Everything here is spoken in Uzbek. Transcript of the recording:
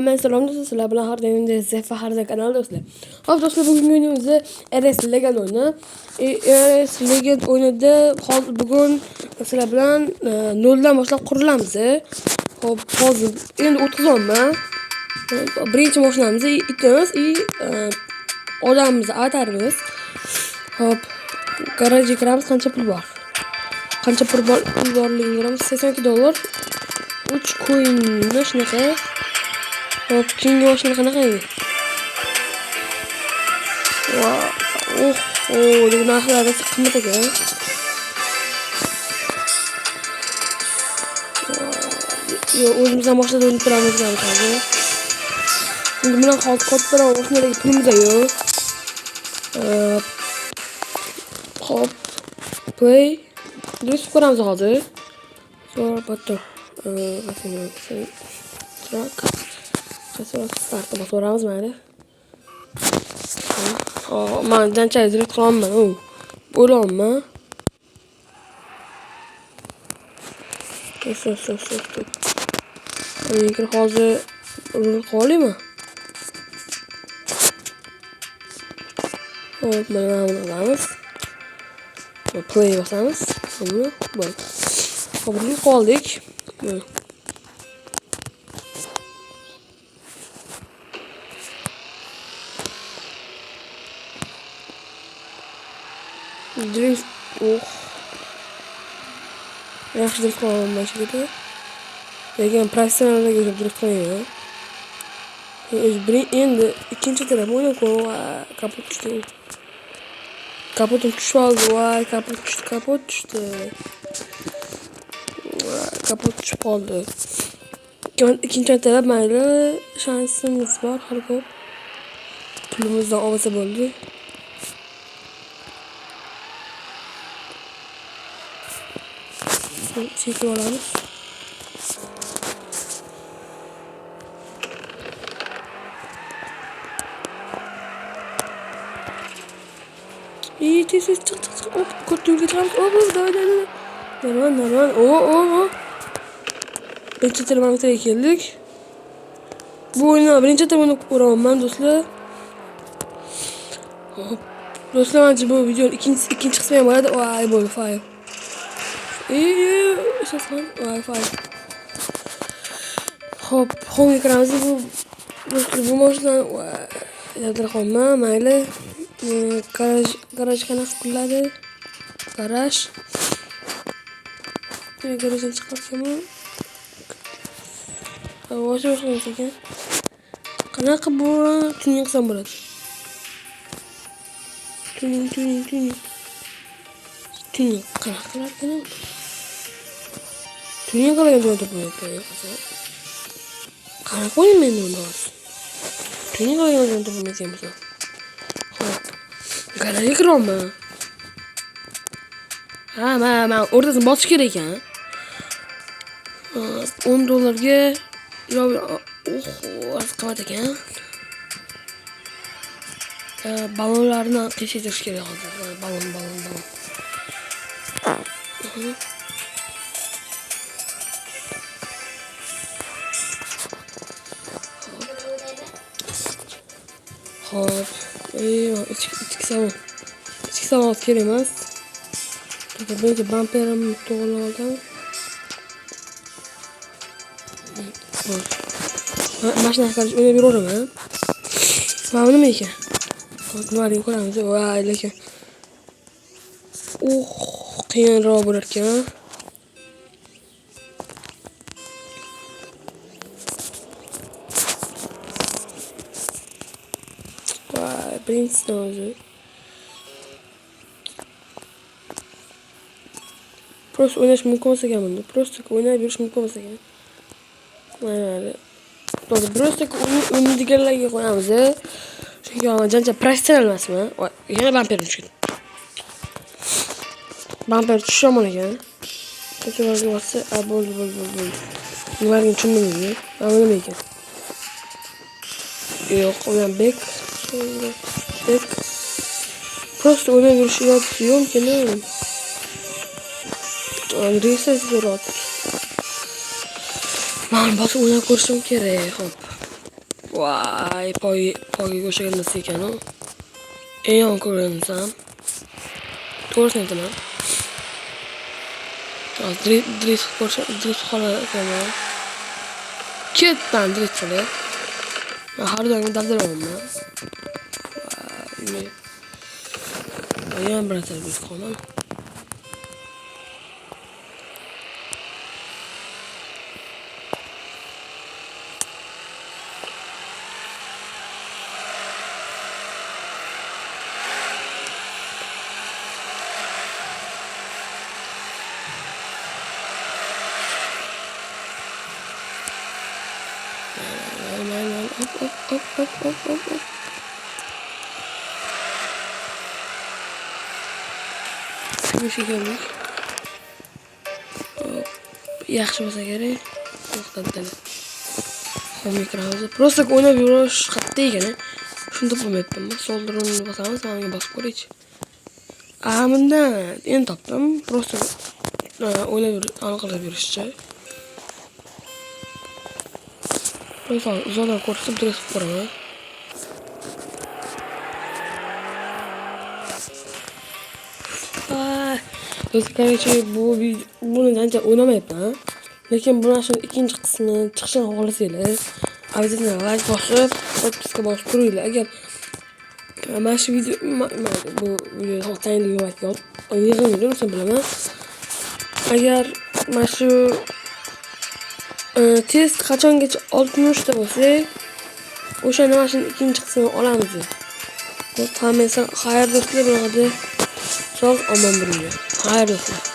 Hamma salom do'stlar, sizlar bilan har doimdek Zefa Harza kanali do'stlar. Hop do'stlar, bugungi o'yinimizda RS Legend o'yini. RS Legend o'yinida bugun sizlar bilan 0 dan boshlab qurilamiz. Hop, hozir endi o'tkazyapman. Birinchi mashinamizni itamiz, odamimizni atarmiz. Hop, garajga kiramiz. Qancha pul bor? Qancha pul borligini ko'ramiz. $82. 3 coinni shunaqa. Hop, keyingi mashina qanaqa edi? Lekin narxlari qimmat ekan. O'zimizdan boshlab o'ynab turamiz hozir. Endi bundan hozir katta mashinadagi pulimiz yo'q. Hop, play. Direkt ko'ramiz hozir. Sonra batır. Trak. Start'a basaramiz mayli. Men danchalik direkt qilaman. Bo'laman. Lekin hozir qolaymi? Hop, mana buni qilamiz. Play bosamiz. Buni bo'l. Hop, qoldik. Drift. Yaxshi drift qilaman mashinaga. Lekin professionalga o'zim drift qilmayman. Endi ikkinchi taraf o'ynab kapot tushdi. Kapotim tushib oldi. Voy, kapot tushdi. Kapot tushib qoldi. Ikkinchi taraf mayli, shansimiz bor, hali ko'p. Pulimizni olsa bo'ldi. Chekib olamiz. Tez chiq. Hop, katta yo'lga chiqamiz. Hop, davay. Narman. Birinchi termometrga keldik. Bu o'yinni birinchi termometrga ko'raman do'stlar. Hop. Do'stlar, mana bu videoning ikkinchi qismi ham bo'ladi. Voy, bo'ldi, fayl. Wi-Fi. Hop, home kiramiz. Bu mashinani yadiraman, mayli. Garaj qanaqa qiladi? Garajdan chiqarkanman. Boshqa ekan. Qanaqa bu tuning qilsam bo'ladi? Tuning. Tuning qanaqa qilarkan? Tuning qilgan joyda bo'ladi. Qanaqa o'ynamayman endi uni hozir. Tuning qilgan joyda bo'lmaydi bo'lsa. Hop. Garajga kiraman. Men o'rtasini bosish kerak ekan. $10 qavat ekan. Ballonlarni qiyshaytirish kerak hozir. Ballon. Hop. Ichki savol kerak emas. Birinchi bamperimni to'g'rilab oldim. Mashina qarish o'ynab yuraveraman. Mana nima ekan? Hozir nimaligini ko'ramiz. Voy, lekin qiyinroq bo'lar ekan. Voy, birinchisidan o'zi. Prosta o'ynash mumkin bo'lsa ekan bunda. Prosta o'ynab yurish mumkin bo'lsa ekan. Mana to'g'ri, prosta o'ynaydiganlarga qo'yamiz. Chunki jancha professional emasman. Yana bamper tushdi. Bamper tushish yomon ekan. Ko'chalarga borsa, bo'ldi. Nimaligini tushunmayman. Mana nima ekan? Yo'q, o'yan bek. Prosta o'ynab yurish mumkin. Reyslar zo'rot. Men bosib o'ynab ko'rishim kerak. Hop. Voy, poyga o'xshagan narsa ekan u. Eng yomon ko'rgan narsam. To'g'risini aytaman. Drift qoladi. Ketdan drift qilib. Har doim dabdalaman. Yana bir narsa drift qolaman. Hop. Bu şekilde. Yaxshi bo'lsa kerak. To'xtatdi. Mikrofonda просто o'ynab yurish qattiq ekan. Shuni topolmayapman. Soldirni bosamiz, menga bosib ko'raychi. Bundan endi topdim. Просто o'ynab aniqlab yurishcha. Qo'ysan, uzoqdan ko'rsatib direkt ko'raman. Короче, buni ancha o'ynamayapman. Lekin buni shu ikkinchi qismi chiqishini xohlasanglar, обязательно like bosib, podpiska bosib turinglar. Agar mana shu video bu video to'xtaylik yo'q, yig'ilmaydi, sen bilaman. Agar mana shu test qachongacha 60 ta bo'lsa, o'shanda mana shuni ikkinchi qismini olamiz. Xayr do'stlar, bo'ladi. Sog' omon bo'linglar. Xayr do'stlar.